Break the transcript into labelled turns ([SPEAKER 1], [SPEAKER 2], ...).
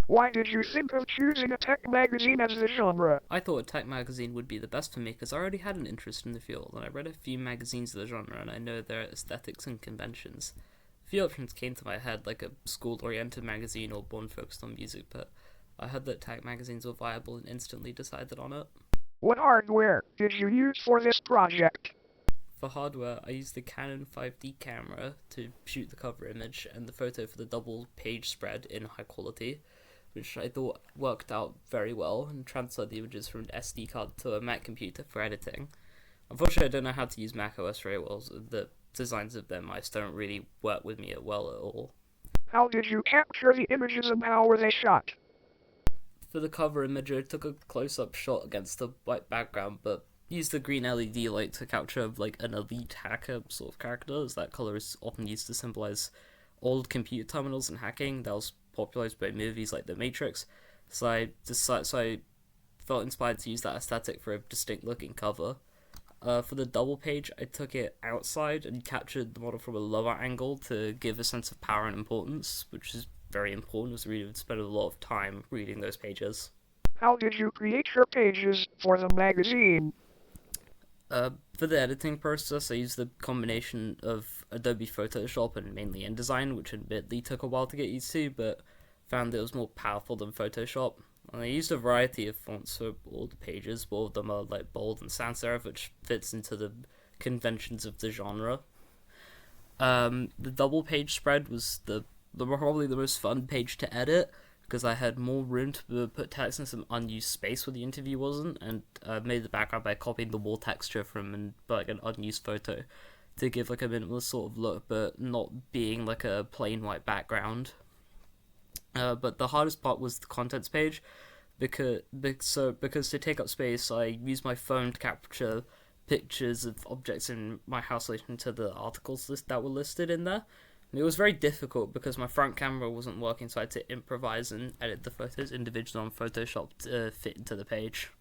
[SPEAKER 1] Why did you think of choosing a tech magazine as the genre?
[SPEAKER 2] I thought a tech magazine would be the best for me because I already had an interest in the field, and I read a few magazines of the genre, and I know their aesthetics and conventions. A few options came to my head, like a school-oriented magazine or one focused on music, but I heard that tech magazines were viable and instantly decided on it.
[SPEAKER 1] What hardware did you use for this project?
[SPEAKER 2] For hardware, I used the Canon 5D camera to shoot the cover image and the photo for the double page spread in high quality, which I thought worked out very well, and transferred the images from an SD card to a Mac computer for editing. Unfortunately, I don't know how to use Mac OS very well, so the designs of their mice don't really work with me well at all.
[SPEAKER 1] How did you capture the images and how were they shot?
[SPEAKER 2] For the cover image, I took a close-up shot against the white background, but used the green LED light to capture like an elite hacker sort of character, as that color is often used to symbolize old computer terminals and hacking that was popularized by movies like The Matrix. So I felt inspired to use that aesthetic for a distinct looking cover. For the double page, I took it outside and captured the model from a lower angle to give a sense of power and importance, which is very important as the reader would spend a lot of time reading those pages.
[SPEAKER 1] How did you create your pages for the magazine?
[SPEAKER 2] For the editing process, I used the combination of Adobe Photoshop and mainly InDesign, which admittedly took a while to get used to, but found it was more powerful than Photoshop. And I used a variety of fonts for all the pages. All of them are like bold and sans serif, which fits into the conventions of the genre. The double page spread was probably the most fun page to edit because I had more room to put text in some unused space where the interview wasn't, and made the background by copying the wall texture from like an unused photo to give like a minimalist sort of look, but not being like a plain white background. But the hardest part was the contents page because to take up space, I used my phone to capture pictures of objects in my house relating to the articles that were listed in there. And it was very difficult because my front camera wasn't working, so I had to improvise and edit the photos individually on Photoshop to fit into the page.